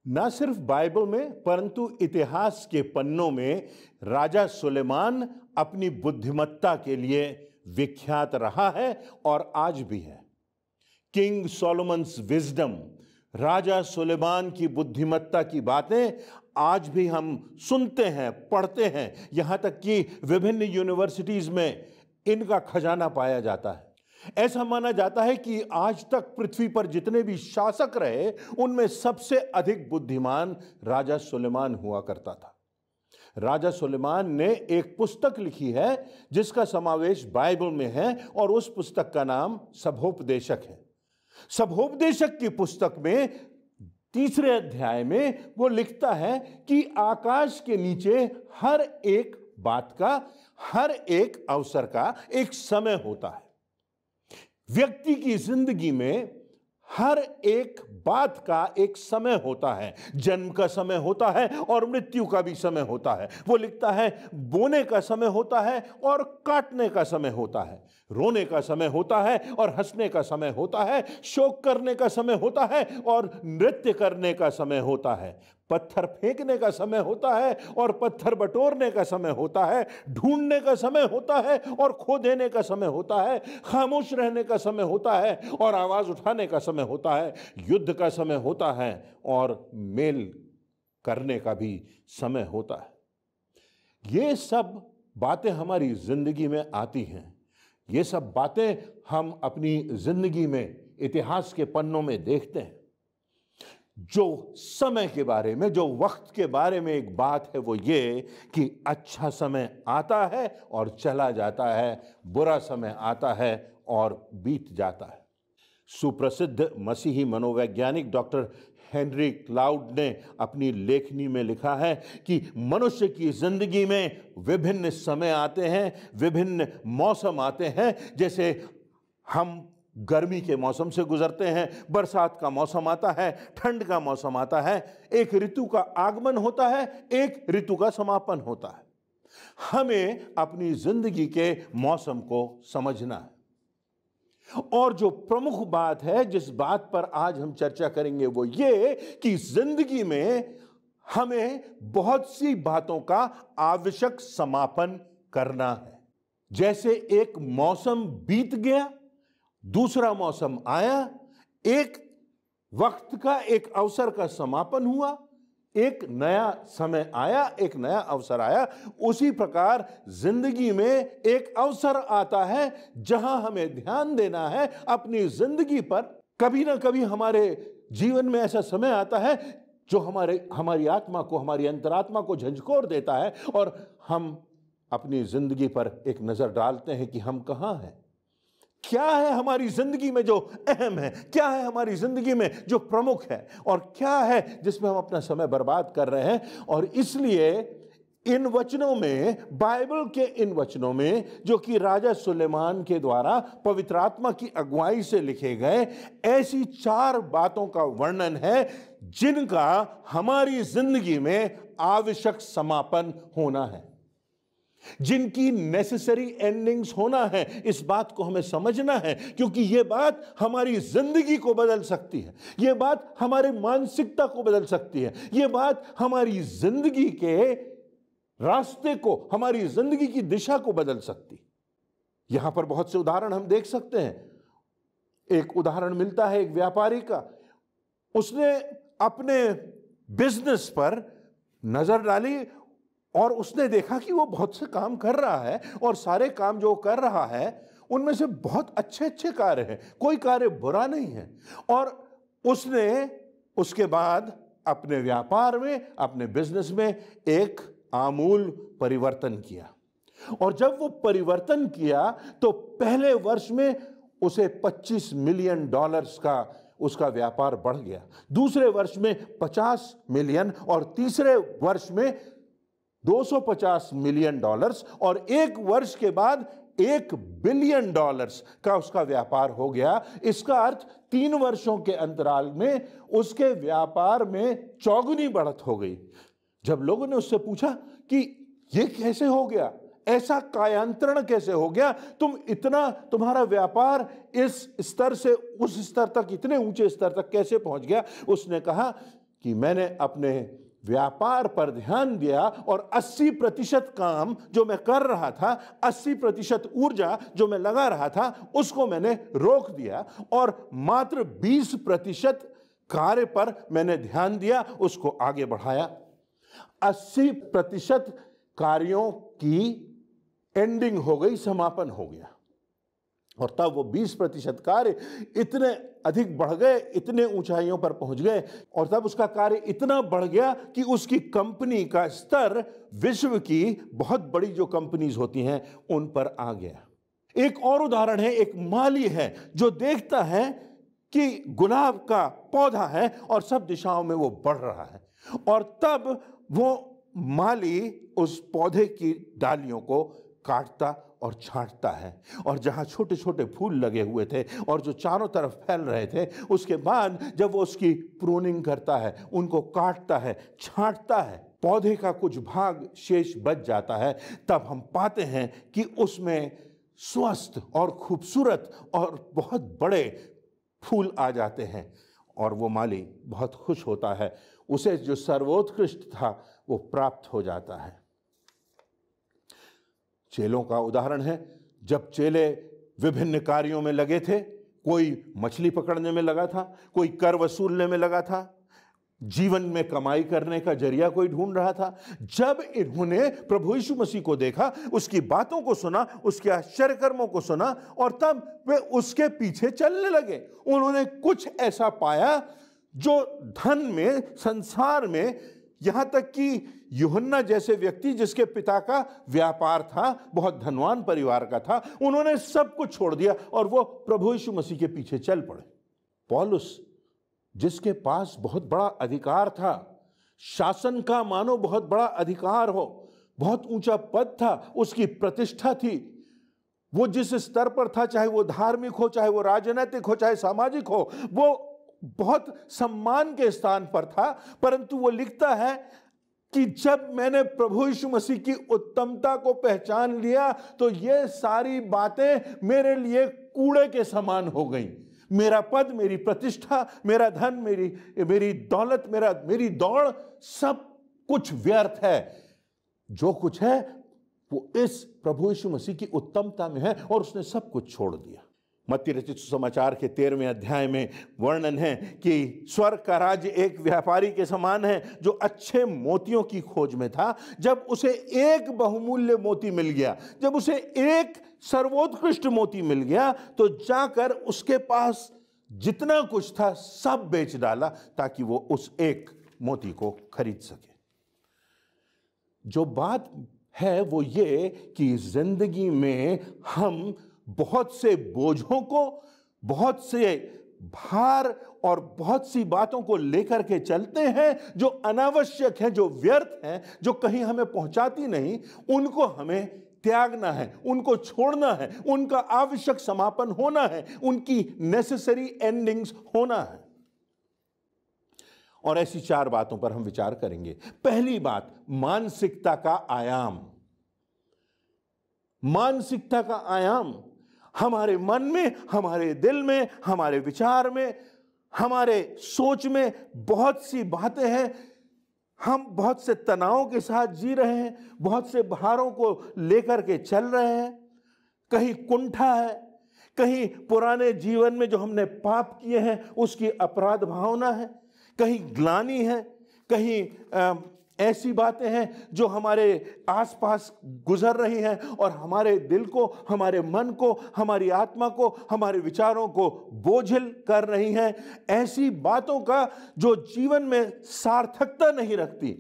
ना सिर्फ बाइबल में परंतु इतिहास के पन्नों में राजा सुलेमान अपनी बुद्धिमत्ता के लिए विख्यात रहा है और आज भी है। किंग सोलोमन्स विजडम, राजा सुलेमान की बुद्धिमत्ता की बातें आज भी हम सुनते हैं, पढ़ते हैं, यहां तक कि विभिन्न यूनिवर्सिटीज में इनका खजाना पाया जाता है। ऐसा माना जाता है कि आज तक पृथ्वी पर जितने भी शासक रहे उनमें सबसे अधिक बुद्धिमान राजा सुलेमान हुआ करता था। राजा सुलेमान ने एक पुस्तक लिखी है जिसका समावेश बाइबल में है और उस पुस्तक का नाम सभोपदेशक है। सभोपदेशक की पुस्तक में 3 अध्याय में वो लिखता है कि आकाश के नीचे हर एक बात का, हर एक अवसर का एक समय होता है। व्यक्ति की जिंदगी में हर एक बात का एक समय होता है। जन्म का समय होता है और मृत्यु का भी समय होता है। वो लिखता है बोने का समय होता है और काटने का समय होता है, रोने का समय होता है और हंसने का समय होता है, शोक करने का समय होता है और नृत्य करने का समय होता है, पत्थर फेंकने का समय होता है और पत्थर बटोरने का समय होता है, ढूंढने का समय होता है और खो देने का समय होता है, खामोश रहने का समय होता है और आवाज उठाने का समय होता है, युद्ध का समय होता है और मेल करने का भी समय होता है। ये सब बातें हमारी जिंदगी में आती हैं। ये सब बातें हम अपनी जिंदगी में इतिहास के पन्नों में देखते हैं। जो समय के बारे में, जो वक्त के बारे में एक बात है वो ये कि अच्छा समय आता है और चला जाता है, बुरा समय आता है और बीत जाता है। सुप्रसिद्ध मसीही मनोवैज्ञानिक डॉक्टर हेनरी क्लाउड ने अपनी लेखनी में लिखा है कि मनुष्य की जिंदगी में विभिन्न समय आते हैं, विभिन्न मौसम आते हैं। जैसे हम गर्मी के मौसम से गुजरते हैं, बरसात का मौसम आता है, ठंड का मौसम आता है, एक ऋतु का आगमन होता है, एक ऋतु का समापन होता है। हमें अपनी जिंदगी के मौसम को समझना है। और जो प्रमुख बात है, जिस बात पर आज हम चर्चा करेंगे वो ये कि जिंदगी में हमें बहुत सी बातों का आवश्यक समापन करना है। जैसे एक मौसम बीत गया, दूसरा मौसम आया, एक वक्त का, एक अवसर का समापन हुआ, एक नया समय आया, एक नया अवसर आया। उसी प्रकार जिंदगी में एक अवसर आता है जहां हमें ध्यान देना है अपनी जिंदगी पर। कभी ना कभी हमारे जीवन में ऐसा समय आता है जो हमारी आत्मा को, हमारी अंतरात्मा को झंझोर देता है और हम अपनी जिंदगी पर एक नजर डालते हैं कि हम कहां हैं, क्या है हमारी जिंदगी में जो अहम है, क्या है हमारी जिंदगी में जो प्रमुख है और क्या है जिसमें हम अपना समय बर्बाद कर रहे हैं। और इसलिए इन वचनों में, बाइबल के इन वचनों में जो कि राजा सुलेमान के द्वारा पवित्र आत्मा की अगुवाई से लिखे गए, ऐसी 4 बातों का वर्णन है जिनका हमारी जिंदगी में आवश्यक समापन होना है, जिनकी नेसेसरी एंडिंग्स होना है। इस बात को हमें समझना है क्योंकि यह बात हमारी जिंदगी को बदल सकती है, यह बात हमारे मानसिकता को बदल सकती है, यह बात हमारी जिंदगी के रास्ते को, हमारी जिंदगी की दिशा को बदल सकती। यहां पर बहुत से उदाहरण हम देख सकते हैं। एक उदाहरण मिलता है एक व्यापारी का। उसने अपने बिजनेस पर नजर डाली और उसने देखा कि वो बहुत से काम कर रहा है और सारे काम जो कर रहा है उनमें से बहुत अच्छे अच्छे कार्य हैं, कोई कार्य बुरा नहीं है। और उसने उसके बाद अपने व्यापार में, अपने बिजनेस में एक आमूल परिवर्तन किया। और जब वो परिवर्तन किया तो पहले वर्ष में उसे $25 मिलियन का उसका व्यापार बढ़ गया, दूसरे वर्ष में 50 मिलियन और तीसरे वर्ष में $250 मिलियन और एक वर्ष के बाद $1 बिलियन का उसका व्यापार हो गया। इसका अर्थ 3 वर्षों के अंतराल में उसके व्यापार में चौगुनी बढ़त हो गई। जब लोगों ने उससे पूछा कि यह कैसे हो गया, ऐसा कायांतरण कैसे हो गया, तुम्हारा व्यापार इस स्तर से उस स्तर तक, इतने ऊंचे स्तर तक कैसे पहुंच गया, उसने कहा कि मैंने अपने व्यापार पर ध्यान दिया और 80% काम जो मैं कर रहा था, 80% ऊर्जा जो मैं लगा रहा था, उसको मैंने रोक दिया और मात्र 20% कार्य पर मैंने ध्यान दिया, उसको आगे बढ़ाया। 80% कार्यों की एंडिंग हो गई, समापन हो गया, और तब वो 20% कार्य इतने अधिक बढ़ गए, इतने ऊंचाइयों पर पहुंच गए, और तब उसका कार्य इतना बढ़ गया कि उसकी कंपनी का स्तर विश्व की बहुत बड़ी जो कंपनीज होती हैं उन पर आ गया। एक और उदाहरण है, एक माली है जो देखता है कि गुलाब का पौधा है और सब दिशाओं में वो बढ़ रहा है, और तब वो माली उस पौधे की डालियों को काटता और छांटता है, और जहां छोटे छोटे फूल लगे हुए थे और जो चारों तरफ फैल रहे थे, उसके बाद जब वो उसकी प्रूनिंग करता है, उनको काटता है, छांटता है, पौधे का कुछ भाग शेष बच जाता है, तब हम पाते हैं कि उसमें स्वस्थ और खूबसूरत और बहुत बड़े फूल आ जाते हैं, और वो माली बहुत खुश होता है। उसे जो सर्वोत्कृष्ट था वो प्राप्त हो जाता है। चेलों का उदाहरण है, जब चेले विभिन्न कार्यों में लगे थे, कोई मछली पकड़ने में लगा था, कोई कर वसूलने में लगा था, जीवन में कमाई करने का जरिया कोई ढूंढ रहा था, जब इन्होंने प्रभु यीशु मसीह को देखा, उसकी बातों को सुना, उसके आश्चर्य कर्मों को सुना, और तब वे उसके पीछे चलने लगे। उन्होंने कुछ ऐसा पाया जो धन में, संसार में, यहां तक कि यूहन्ना जैसे व्यक्ति जिसके पिता का व्यापार था, बहुत धनवान परिवार का था, उन्होंने सब कुछ छोड़ दिया और वो प्रभु यीशु मसीह के पीछे चल पड़े। पौलुस, जिसके पास बहुत बड़ा अधिकार था, शासन का मानो बहुत बड़ा अधिकार हो, बहुत ऊंचा पद था, उसकी प्रतिष्ठा थी, वो जिस स्तर पर था, चाहे वो धार्मिक हो, चाहे वो राजनीतिक हो, चाहे सामाजिक हो, वो बहुत सम्मान के स्थान पर था, परंतु वो लिखता है कि जब मैंने प्रभु यीशु मसीह की उत्तमता को पहचान लिया तो ये सारी बातें मेरे लिए कूड़े के समान हो गई। मेरा पद, मेरी प्रतिष्ठा, मेरा धन, मेरी दौलत, मेरी दौड़, सब कुछ व्यर्थ है। जो कुछ है वो इस प्रभु यीशु मसीह की उत्तमता में है, और उसने सब कुछ छोड़ दिया। मत्ती रचित सुसमाचार के 13वें अध्याय में वर्णन है कि स्वर्ग का राज्य एक व्यापारी के समान है जो अच्छे मोतियों की खोज में था। जब उसे एक बहुमूल्य मोती मिल गया, जब उसे एक सर्वोत्कृष्ट मोती मिल गया, तो जाकर उसके पास जितना कुछ था सब बेच डाला ताकि वो उस एक मोती को खरीद सके। जो बात है वो ये कि जिंदगी में हम बहुत से बोझों को, बहुत से भार और बहुत सी बातों को लेकर के चलते हैं जो अनावश्यक हैं, जो व्यर्थ हैं, जो कहीं हमें पहुंचाती नहीं। उनको हमें त्यागना है, उनको छोड़ना है, उनका आवश्यक समापन होना है, उनकी नेसेसरी एंडिंग्स होना है। और ऐसी 4 बातों पर हम विचार करेंगे। पहली बात, मानसिकता का आयाम। मानसिकता का आयाम, हमारे मन में, हमारे दिल में, हमारे विचार में, हमारे सोच में बहुत सी बातें हैं। हम बहुत से तनावों के साथ जी रहे हैं, बहुत से भारों को लेकर के चल रहे हैं। कहीं कुंठा है, कहीं पुराने जीवन में जो हमने पाप किए हैं उसकी अपराध भावना है, कहीं ग्लानि है, कहीं ऐसी बातें हैं जो हमारे आसपास गुजर रही हैं और हमारे दिल को, हमारे मन को, हमारी आत्मा को, हमारे विचारों को बोझिल कर रही हैं। ऐसी बातों का जो जीवन में सार्थकता नहीं रखती,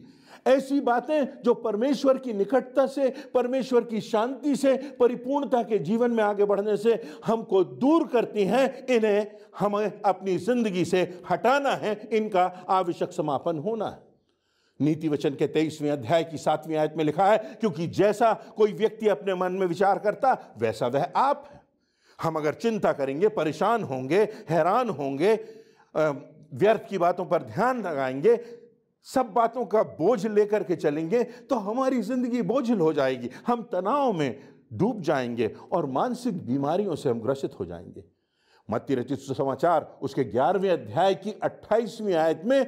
ऐसी बातें जो परमेश्वर की निकटता से, परमेश्वर की शांति से, परिपूर्णता के जीवन में आगे बढ़ने से हमको दूर करती हैं, इन्हें हमें अपनी जिंदगी से हटाना है, इनका आवश्यक समापन होना है। नीति वचन के 23वें अध्याय की 7वीं आयत में लिखा है, क्योंकि जैसा कोई व्यक्ति अपने मन में विचार करता वैसा वह आप है। हम अगर चिंता करेंगे, परेशान होंगे, हैरान होंगे, व्यर्थ की बातों पर ध्यान लगाएंगे, सब बातों का बोझ लेकर के चलेंगे, तो हमारी जिंदगी बोझिल हो जाएगी। हम तनाव में डूब जाएंगे और मानसिक बीमारियों से हम ग्रसित हो जाएंगे। मत्ती रचित सुसमाचार उसके 11वें अध्याय की 28वीं आयत में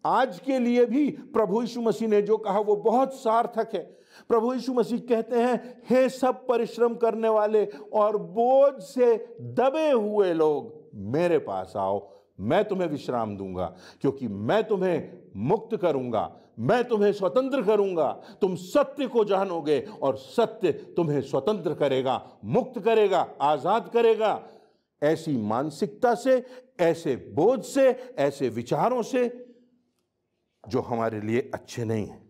आज के लिए भी प्रभु यीशु मसीह ने जो कहा वो बहुत सार्थक है। प्रभु यीशु मसीह कहते हैं, हे सब परिश्रम करने वाले और बोझ से दबे हुए लोग मेरे पास आओ, मैं तुम्हें विश्राम दूंगा, क्योंकि मैं तुम्हें मुक्त करूंगा, मैं तुम्हें स्वतंत्र करूंगा। तुम सत्य को जानोगे और सत्य तुम्हें स्वतंत्र करेगा, मुक्त करेगा, आजाद करेगा। ऐसी मानसिकता से, ऐसे बोझ से, ऐसे विचारों से जो हमारे लिए अच्छे नहीं हैं।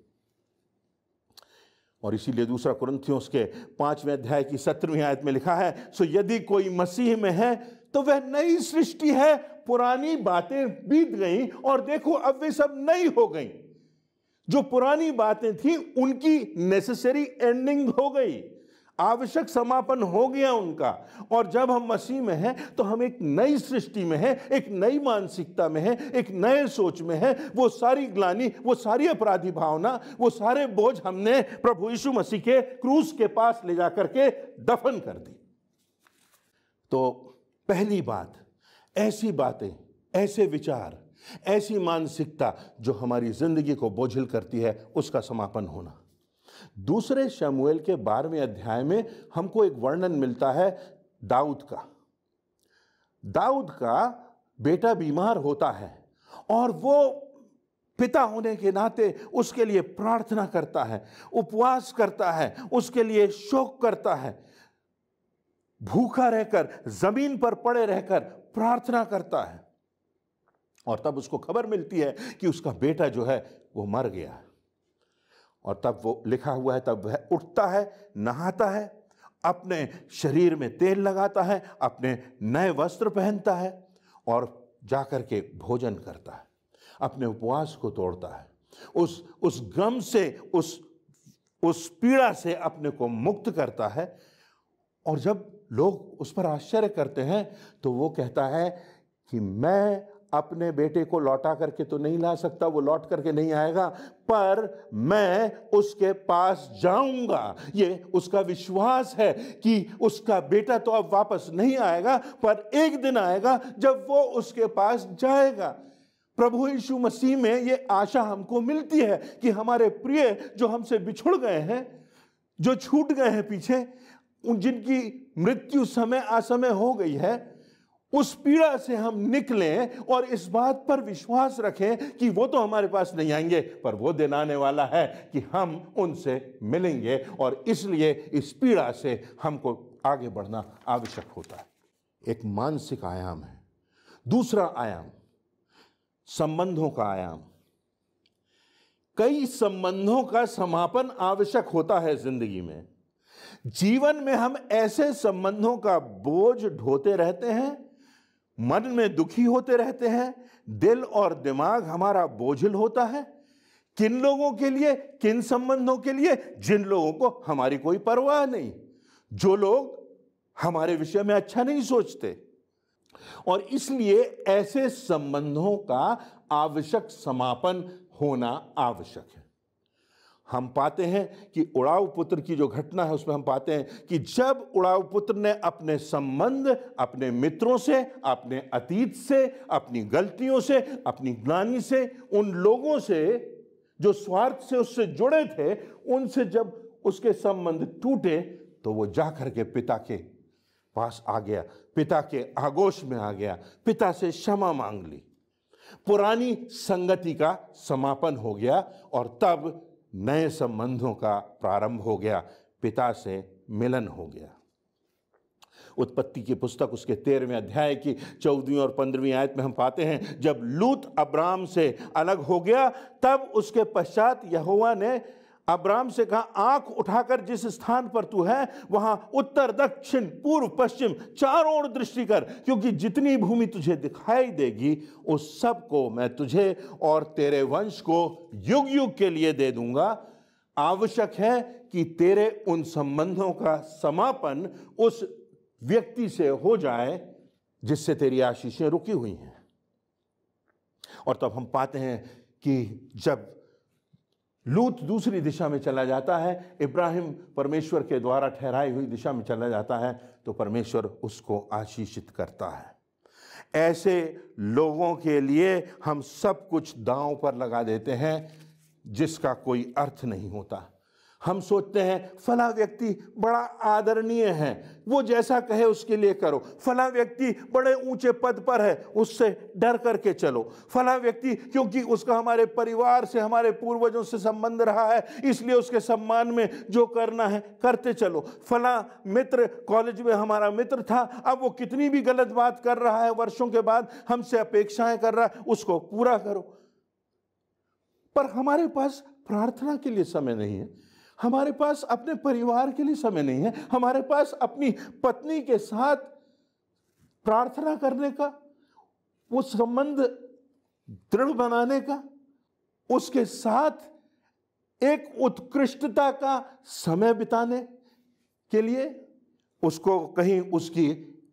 और इसीलिए दूसरा कुरिन्थियों के 5वें अध्याय की 17वीं आयत में लिखा है, सो यदि कोई मसीह में है तो वह नई सृष्टि है, पुरानी बातें बीत गई और देखो अब वे सब नई हो गई। जो पुरानी बातें थी उनकी नेसेसरी एंडिंग हो गई, आवश्यक समापन हो गया उनका। और जब हम मसीह में हैं तो हम एक नई सृष्टि में हैं, एक नई मानसिकता में हैं, एक नए सोच में हैं। वो सारी ग्लानि, वो सारी अपराधी भावना, वो सारे बोझ हमने प्रभु यीशु मसीह के क्रूस के पास ले जाकर के दफन कर दी। तो पहली बात, ऐसी बातें, ऐसे विचार, ऐसी मानसिकता जो हमारी जिंदगी को बोझिल करती है, उसका समापन होना। दूसरे शमूएल के 12वें अध्याय में हमको एक वर्णन मिलता है दाऊद का। दाऊद का बेटा बीमार होता है और वो पिता होने के नाते उसके लिए प्रार्थना करता है, उपवास करता है, उसके लिए शोक करता है, भूखा रहकर, जमीन पर पड़े रहकर प्रार्थना करता है। और तब उसको खबर मिलती है कि उसका बेटा जो है वो मर गया है। और तब वो लिखा हुआ है, तब वह उठता है, नहाता है, अपने शरीर में तेल लगाता है, अपने नए वस्त्र पहनता है और जाकर के भोजन करता है, अपने उपवास को तोड़ता है, उस गम से, उस पीड़ा से अपने को मुक्त करता है। और जब लोग उस पर आश्चर्य करते हैं तो वो कहता है कि मैं अपने बेटे को लौटा करके तो नहीं ला सकता, वो लौट करके नहीं आएगा, पर मैं उसके पास जाऊंगा। ये उसका विश्वास है कि उसका बेटा तो अब वापस नहीं आएगा, पर एक दिन आएगा जब वो उसके पास जाएगा। प्रभु यीशु मसीह में ये आशा हमको मिलती है कि हमारे प्रिय जो हमसे बिछुड़ गए हैं, जो छूट गए हैं पीछे, जिनकी मृत्यु समय असमय हो गई है, उस पीड़ा से हम निकलें और इस बात पर विश्वास रखें कि वो तो हमारे पास नहीं आएंगे, पर वो दिन आने वाला है कि हम उनसे मिलेंगे। और इसलिए इस पीड़ा से हमको आगे बढ़ना आवश्यक होता है। एक मानसिक आयाम है। दूसरा आयाम, संबंधों का आयाम। कई संबंधों का समापन आवश्यक होता है जिंदगी में। जीवन में हम ऐसे संबंधों का बोझ ढोते रहते हैं, मन में दुखी होते रहते हैं, दिल और दिमाग हमारा बोझिल होता है। किन लोगों के लिए, किन संबंधों के लिए? जिन लोगों को हमारी कोई परवाह नहीं, जो लोग हमारे विषय में अच्छा नहीं सोचते। और इसलिए ऐसे संबंधों का आवश्यक समापन होना आवश्यक है। हम पाते हैं कि उड़ाऊ पुत्र की जो घटना है उसमें हम पाते हैं कि जब उड़ाऊ पुत्र ने अपने संबंध अपने मित्रों से, अपने अतीत से, अपनी गलतियों से, अपनी ग्लानि से, उन लोगों से जो स्वार्थ से उससे जुड़े थे, उनसे जब उसके संबंध टूटे तो वो जाकर के पिता के पास आ गया, पिता के आगोश में आ गया, पिता से क्षमा मांग ली। पुरानी संगति का समापन हो गया और तब नए संबंधों का प्रारंभ हो गया, पिता से मिलन हो गया। उत्पत्ति की पुस्तक उसके 13वें अध्याय की 14वीं और 15वीं आयत में हम पाते हैं, जब लूत अब्राम से अलग हो गया तब उसके पश्चात यहोवा ने अब्राम से कहा, आंख उठाकर जिस स्थान पर तू है वहां उत्तर, दक्षिण, पूर्व, पश्चिम चारों ओर दृष्टि कर, क्योंकि जितनी भूमि तुझे दिखाई देगी उस सब को मैं तुझे और तेरे वंश को युग युग के लिए दे दूंगा। आवश्यक है कि तेरे उन संबंधों का समापन उस व्यक्ति से हो जाए जिससे तेरी आशीषें रुकी हुई हैं। और तब हम पाते हैं कि जब लूत दूसरी दिशा में चला जाता है, इब्राहिम परमेश्वर के द्वारा ठहराई हुई दिशा में चला जाता है, तो परमेश्वर उसको आशीषित करता है। ऐसे लोगों के लिए हम सब कुछ दांव पर लगा देते हैं जिसका कोई अर्थ नहीं होता। हम सोचते हैं फला व्यक्ति बड़ा आदरणीय है, वो जैसा कहे उसके लिए करो। फला व्यक्ति बड़े ऊंचे पद पर है, उससे डर करके चलो। फला व्यक्ति क्योंकि उसका हमारे परिवार से, हमारे पूर्वजों से संबंध रहा है, इसलिए उसके सम्मान में जो करना है करते चलो। फला मित्र कॉलेज में हमारा मित्र था, अब वो कितनी भी गलत बात कर रहा है, वर्षों के बाद हमसे अपेक्षाएं कर रहा है, उसको पूरा करो। पर हमारे पास प्रार्थना के लिए समय नहीं है, हमारे पास अपने परिवार के लिए समय नहीं है, हमारे पास अपनी पत्नी के साथ प्रार्थना करने का, वो संबंध दृढ़ बनाने का, उसके साथ एक उत्कृष्टता का समय बिताने के लिए, उसको कहीं उसकी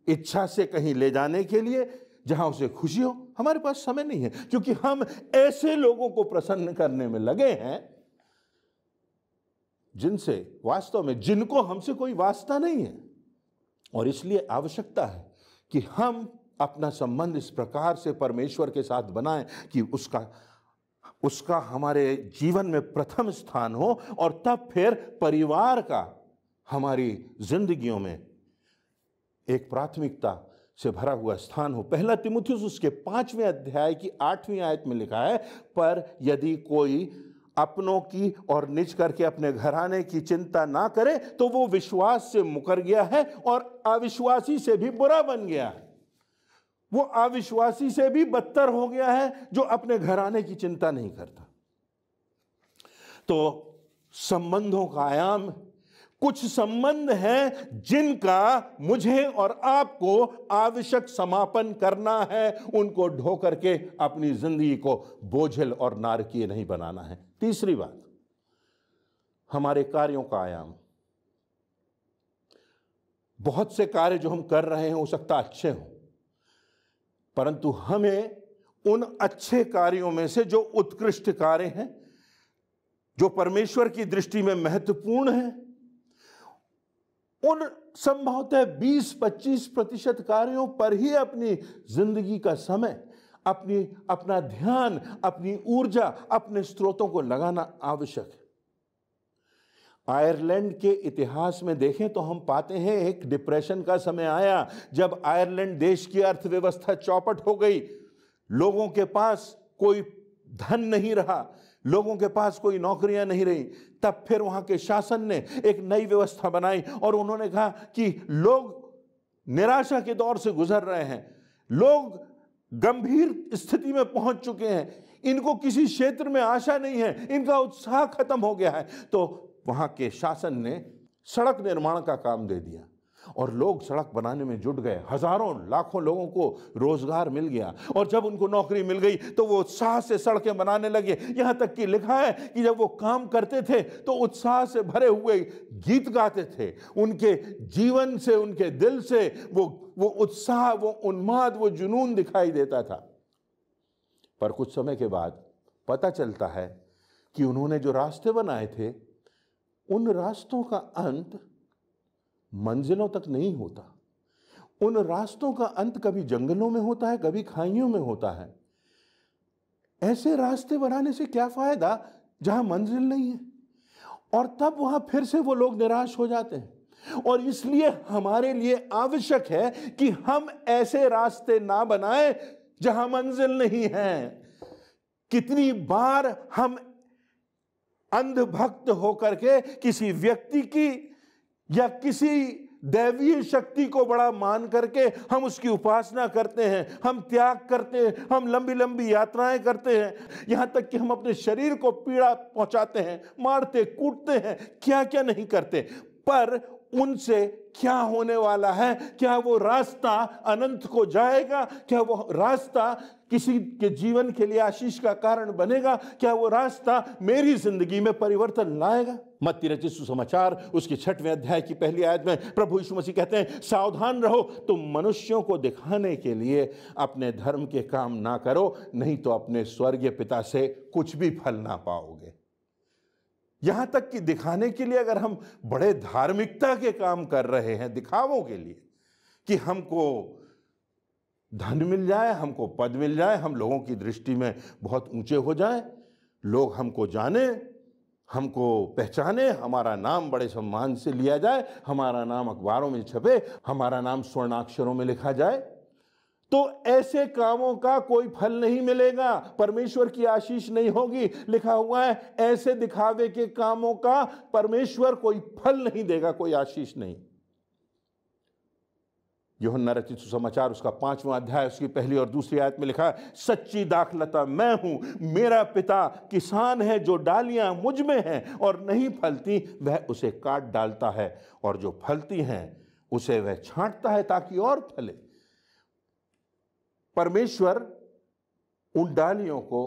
इच्छा से कहीं ले जाने के लिए जहां उसे खुशी हो, हमारे पास समय नहीं है। क्योंकि हम ऐसे लोगों को प्रसन्न करने में लगे हैं जिनसे वास्तव में, जिनको हमसे कोई वास्ता नहीं है। और इसलिए आवश्यकता है कि हम अपना संबंध इस प्रकार से परमेश्वर के साथ बनाएं कि उसका हमारे जीवन में प्रथम स्थान हो, और तब फिर परिवार का हमारी जिंदगियों में एक प्राथमिकता से भरा हुआ स्थान हो। पहला तीमुथियुस उसके 5वें अध्याय की 8वीं आयत में लिखा है, पर यदि कोई अपनों की और निज करके अपने घराने की चिंता ना करे तो वो विश्वास से मुकर गया है और अविश्वासी से भी बुरा बन गया है। वो अविश्वासी से भी बदतर हो गया है जो अपने घराने की चिंता नहीं करता। तो संबंधों का आयाम, कुछ संबंध हैं जिनका मुझे और आपको आवश्यक समापन करना है, उनको ढो करके अपनी जिंदगी को बोझिल और नारकीय नहीं बनाना है। तीसरी बात, हमारे कार्यों का आयाम। बहुत से कार्य जो हम कर रहे हैं हो सकता अच्छे हों, परंतु हमें उन अच्छे कार्यों में से जो उत्कृष्ट कार्य हैं, जो परमेश्वर की दृष्टि में महत्वपूर्ण हैं, उन संभवतः 20-25% कार्यों पर ही अपनी जिंदगी का समय, अपना ध्यान, अपनी ऊर्जा, अपने स्रोतों को लगाना आवश्यक है। आयरलैंड के इतिहास में देखें तो हम पाते हैं एक डिप्रेशन का समय आया जब आयरलैंड देश की अर्थव्यवस्था चौपट हो गई। लोगों के पास कोई धन नहीं रहा, लोगों के पास कोई नौकरियां नहीं रही। तब फिर वहां के शासन ने एक नई व्यवस्था बनाई और उन्होंने कहा कि लोग निराशा के दौर से गुजर रहे हैं, लोग गंभीर स्थिति में पहुंच चुके हैं, इनको किसी क्षेत्र में आशा नहीं है, इनका उत्साह खत्म हो गया है। तो वहां के शासन ने सड़क निर्माण का काम दे दिया और लोग सड़क बनाने में जुट गए। हजारों लाखों लोगों को रोजगार मिल गया और जब उनको नौकरी मिल गई तो वो उत्साह से सड़कें बनाने लगे। यहां तक कि लिखा है कि जब वो काम करते थे तो उत्साह से भरे हुए गीत गाते थे। उनके जीवन से, उनके दिल से वो उत्साह, वो उन्माद, वो जुनून दिखाई देता था। पर कुछ समय के बाद पता चलता है कि उन्होंने जो रास्ते बनाए थे, उन रास्तों का अंत मंजिलों तक नहीं होता। उन रास्तों का अंत कभी जंगलों में होता है, कभी खाइयों में होता है। ऐसे रास्ते बनाने से क्या फायदा जहां मंजिल नहीं है? और तब वहां फिर से वो लोग निराश हो जाते हैं। और इसलिए हमारे लिए आवश्यक है कि हम ऐसे रास्ते ना बनाएं जहां मंजिल नहीं है। कितनी बार हम अंधभक्त होकर के किसी व्यक्ति की या किसी दैवीय शक्ति को बड़ा मान करके हम उसकी उपासना करते हैं, हम त्याग करते हैं, हम लंबी लंबी यात्राएं करते हैं, यहां तक कि हम अपने शरीर को पीड़ा पहुंचाते हैं, मारते कूटते हैं, क्या क्या नहीं करते। पर उनसे क्या होने वाला है? क्या वो रास्ता अनंत को जाएगा? क्या वो रास्ता किसी के जीवन के लिए आशीष का कारण बनेगा? क्या वो रास्ता मेरी जिंदगी में परिवर्तन लाएगा? मत्ती रचित सुसमाचार उसके 6वें अध्याय की पहली आयत में प्रभु यीशु मसीह कहते हैं, सावधान रहो, तुम मनुष्यों को दिखाने के लिए अपने धर्म के काम ना करो, नहीं तो अपने स्वर्गीय पिता से कुछ भी फल ना पाओगे। यहां तक कि दिखाने के लिए अगर हम बड़े धार्मिकता के काम कर रहे हैं, दिखावों के लिए कि हमको धन मिल जाए, हमको पद मिल जाए, हम लोगों की दृष्टि में बहुत ऊंचे हो जाएं, लोग हमको जाने, हमको पहचाने, हमारा नाम बड़े सम्मान से लिया जाए, हमारा नाम अखबारों में छपे, हमारा नाम स्वर्णाक्षरों में लिखा जाए, तो ऐसे कामों का कोई फल नहीं मिलेगा, परमेश्वर की आशीष नहीं होगी। लिखा हुआ है ऐसे दिखावे के कामों का परमेश्वर कोई फल नहीं देगा, कोई आशीष नहीं। यूहन्ना रचित सुसमाचार उसका 5वां अध्याय उसकी पहली और दूसरी आयत में लिखा है, सच्ची दाखलता मैं हूं, मेरा पिता किसान है, जो डालियां मुझ में हैं और नहीं फलती वह उसे काट डालता है, और जो फलती हैं उसे वह छांटता है ताकि और फले। परमेश्वर उन डालियों को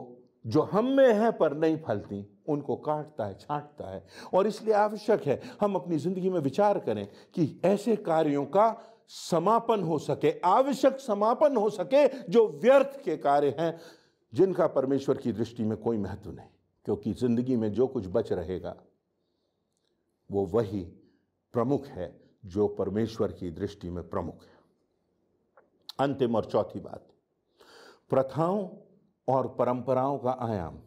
जो हम में है पर नहीं फलती, उनको काटता है, छांटता है। और इसलिए आवश्यक है हम अपनी जिंदगी में विचार करें कि ऐसे कार्यों का समापन हो सके, आवश्यक समापन हो सके जो व्यर्थ के कार्य हैं, जिनका परमेश्वर की दृष्टि में कोई महत्व नहीं। क्योंकि जिंदगी में जो कुछ बच रहेगा वो वही प्रमुख है जो परमेश्वर की दृष्टि में प्रमुख है। अंतिम और चौथी बात, प्रथाओं और परंपराओं का आयाम।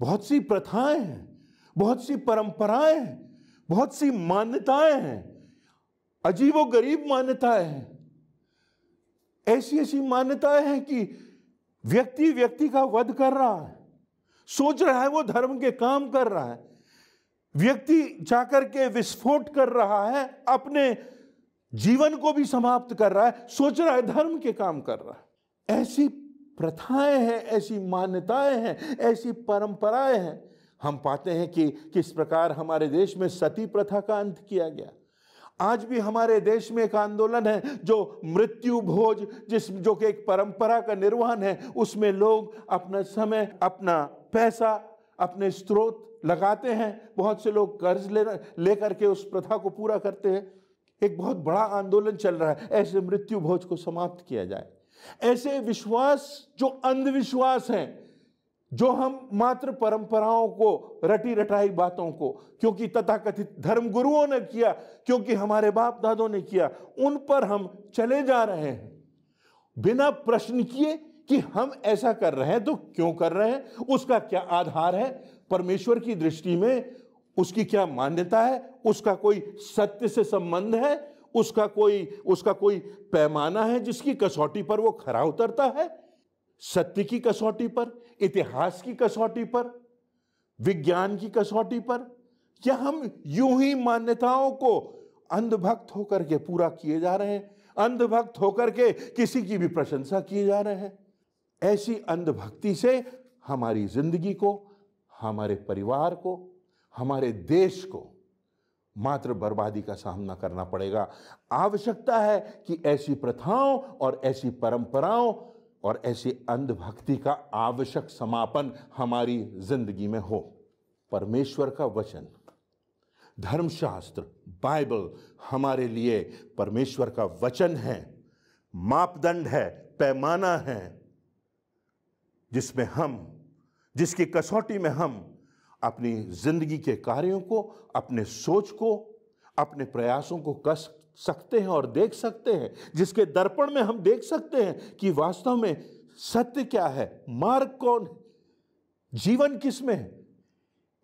बहुत सी प्रथाएं हैं, बहुत सी परंपराएं हैं, बहुत सी मान्यताएं हैं, अजीबोगरीब मान्यताएं हैं। ऐसी ऐसी मान्यताएं हैं कि व्यक्ति व्यक्ति का वध कर रहा है, सोच रहा है वो धर्म के काम कर रहा है, व्यक्ति जाकर के विस्फोट कर रहा है, अपने जीवन को भी समाप्त कर रहा है, सोच रहा है धर्म के काम कर रहा है। ऐसी प्रथाएं हैं, ऐसी मान्यताएं हैं, ऐसी परंपराएं हैं। हम पाते हैं कि किस प्रकार हमारे देश में सती प्रथा का अंत किया गया। आज भी हमारे देश में एक आंदोलन है जो मृत्यु भोज, जो कि एक परंपरा का निर्वहन है, उसमें लोग अपना समय, अपना पैसा, अपने स्रोत लगाते हैं। बहुत से लोग कर्ज लेकर के उस प्रथा को पूरा करते हैं। एक बहुत बड़ा आंदोलन चल रहा है, ऐसे मृत्यु भोज को समाप्त किया जाए। ऐसे विश्वास जो अंधविश्वास हैं, जो हम मात्र परंपराओं को, रटी रटाई बातों को, क्योंकि तथाकथित धर्म गुरुओं ने किया, क्योंकि हमारे बाप दादों ने किया, उन पर हम चले जा रहे हैं बिना प्रश्न किए कि हम ऐसा कर रहे हैं तो क्यों कर रहे हैं, उसका क्या आधार है, परमेश्वर की दृष्टि में उसकी क्या मान्यता है, उसका कोई सत्य से संबंध है, उसका कोई पैमाना है जिसकी कसौटी पर वो खरा उतरता है। सत्य की कसौटी पर, इतिहास की कसौटी पर, विज्ञान की कसौटी पर, या हम यूं ही मान्यताओं को अंधभक्त होकर के पूरा किए जा रहे हैं, अंधभक्त होकर के किसी की भी प्रशंसा किए जा रहे हैं। ऐसी अंधभक्ति से हमारी जिंदगी को, हमारे परिवार को, हमारे देश को मात्र बर्बादी का सामना करना पड़ेगा। आवश्यकता है कि ऐसी प्रथाओं और ऐसी परंपराओं और ऐसी अंधभक्ति का आवश्यक समापन हमारी जिंदगी में हो। परमेश्वर का वचन, धर्मशास्त्र, बाइबल हमारे लिए परमेश्वर का वचन है, मापदंड है, पैमाना है, जिसकी कसौटी में हम अपनी जिंदगी के कार्यों को, अपने सोच को, अपने प्रयासों को कस सकते हैं और देख सकते हैं, जिसके दर्पण में हम देख सकते हैं कि वास्तव में सत्य क्या है, मार्ग कौन है, जीवन किस में है।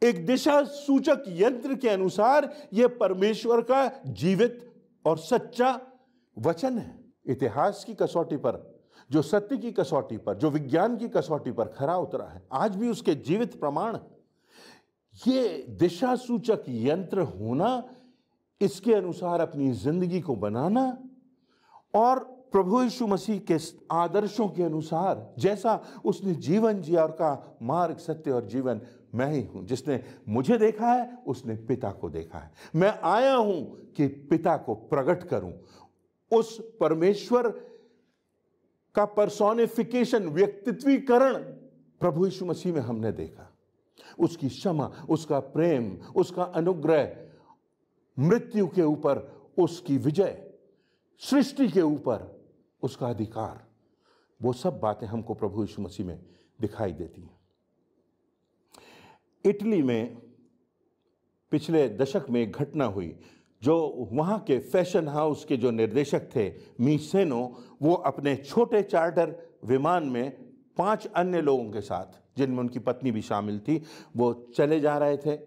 एक दिशा सूचक यंत्र के अनुसार यह परमेश्वर का जीवित और सच्चा वचन है। इतिहास की कसौटी पर, जो सत्य की कसौटी पर, जो विज्ञान की कसौटी पर खरा उतरा है, आज भी उसके जीवित प्रमाण है। ये दिशा सूचक यंत्र होना, इसके अनुसार अपनी जिंदगी को बनाना और प्रभु यीशु मसीह के आदर्शों के अनुसार जैसा उसने जीवन जिया और कहा, मार्ग, सत्य और जीवन मैं ही हूं। जिसने मुझे देखा है उसने पिता को देखा है। मैं आया हूं कि पिता को प्रकट करूं। उस परमेश्वर का पर्सोनिफिकेशन, व्यक्तित्वीकरण प्रभु यीशु मसीह में हमने देखा। उसकी क्षमा, उसका प्रेम, उसका अनुग्रह, मृत्यु के ऊपर उसकी विजय, सृष्टि के ऊपर उसका अधिकार, वो सब बातें हमको प्रभु यीशु मसीह में दिखाई देती हैं। इटली में पिछले दशक में एक घटना हुई जो वहाँ के फैशन हाउस के जो निर्देशक थे मीसेनो, वो अपने छोटे चार्टर विमान में 5 अन्य लोगों के साथ, जिनमें उनकी पत्नी भी शामिल थी, वो चले जा रहे थे।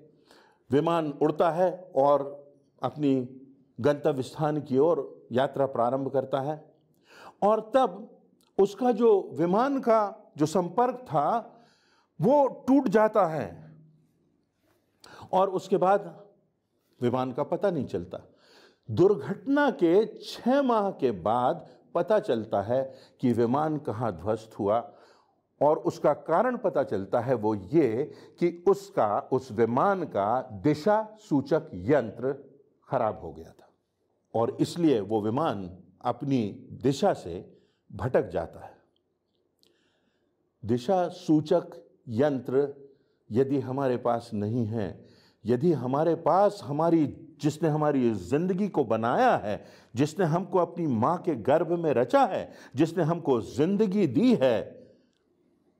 विमान उड़ता है और अपनी गंतव्य स्थान की ओर यात्रा प्रारंभ करता है, और तब उसका जो विमान का जो संपर्क था वो टूट जाता है, और उसके बाद विमान का पता नहीं चलता। दुर्घटना के 6 माह के बाद पता चलता है कि विमान कहाँ ध्वस्त हुआ, और उसका कारण पता चलता है वो ये कि उस विमान का दिशा सूचक यंत्र खराब हो गया था, और इसलिए वो विमान अपनी दिशा से भटक जाता है। दिशा सूचक यंत्र यदि हमारे पास नहीं है, यदि हमारे पास जिसने हमारी जिंदगी को बनाया है, जिसने हमको अपनी माँ के गर्भ में रचा है, जिसने हमको जिंदगी दी है,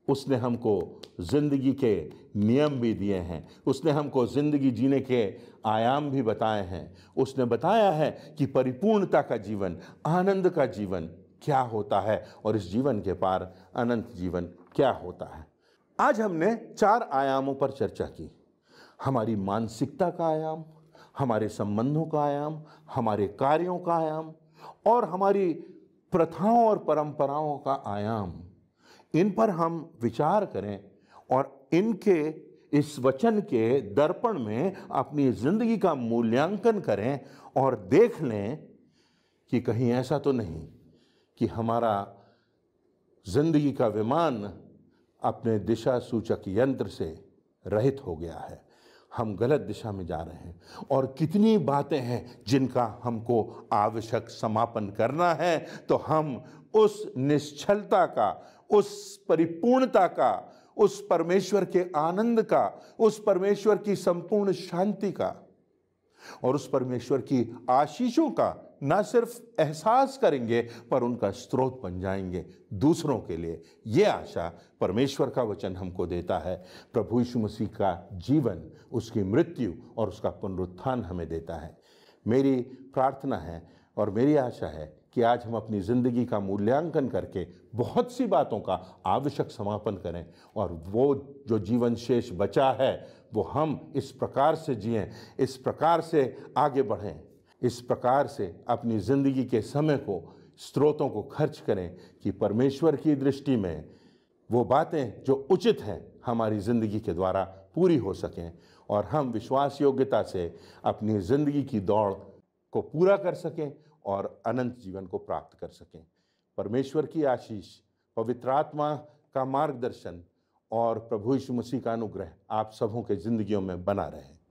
उसने हमको जिंदगी के नियम भी दिए हैं, उसने हमको जिंदगी जीने के आयाम भी बताए हैं। उसने बताया है कि परिपूर्णता का जीवन, आनंद का जीवन क्या होता है, और इस जीवन के पार अनंत जीवन क्या होता है। आज हमने 4 आयामों पर चर्चा की। हमारी मानसिकता का आयाम, हमारे संबंधों का आयाम, हमारे कार्यों का आयाम, और हमारी प्रथाओं और परंपराओं का आयाम। इन पर हम विचार करें और इनके इस वचन के दर्पण में अपनी जिंदगी का मूल्यांकन करें, और देख लें कि कहीं ऐसा तो नहीं कि हमारा जिंदगी का विमान अपने दिशा सूचक यंत्र से रहित हो गया है, हम गलत दिशा में जा रहे हैं। और कितनी बातें हैं जिनका हमको आवश्यक समापन करना है, तो हम उस निश्चलता का, उस परिपूर्णता का, उस परमेश्वर के आनंद का, उस परमेश्वर की संपूर्ण शांति का और उस परमेश्वर की आशीषों का ना सिर्फ एहसास करेंगे, पर उनका स्रोत बन जाएंगे दूसरों के लिए। ये आशा परमेश्वर का वचन हमको देता है। प्रभु यीशु मसीह का जीवन, उसकी मृत्यु और उसका पुनरुत्थान हमें देता है। मेरी प्रार्थना है और मेरी आशा है कि आज हम अपनी ज़िंदगी का मूल्यांकन करके बहुत सी बातों का आवश्यक समापन करें, और वो जो जीवन शेष बचा है वो हम इस प्रकार से जिएं, इस प्रकार से आगे बढ़ें, इस प्रकार से अपनी ज़िंदगी के समय को, स्रोतों को खर्च करें कि परमेश्वर की दृष्टि में वो बातें जो उचित हैं हमारी ज़िंदगी के द्वारा पूरी हो सकें, और हम विश्वास योग्यता से अपनी ज़िंदगी की दौड़ को पूरा कर सकें और अनंत जीवन को प्राप्त कर सकें। परमेश्वर की आशीष, पवित्र आत्मा का मार्गदर्शन और प्रभु यीशु मसीह का अनुग्रह आप सबों के जिंदगियों में बना रहे।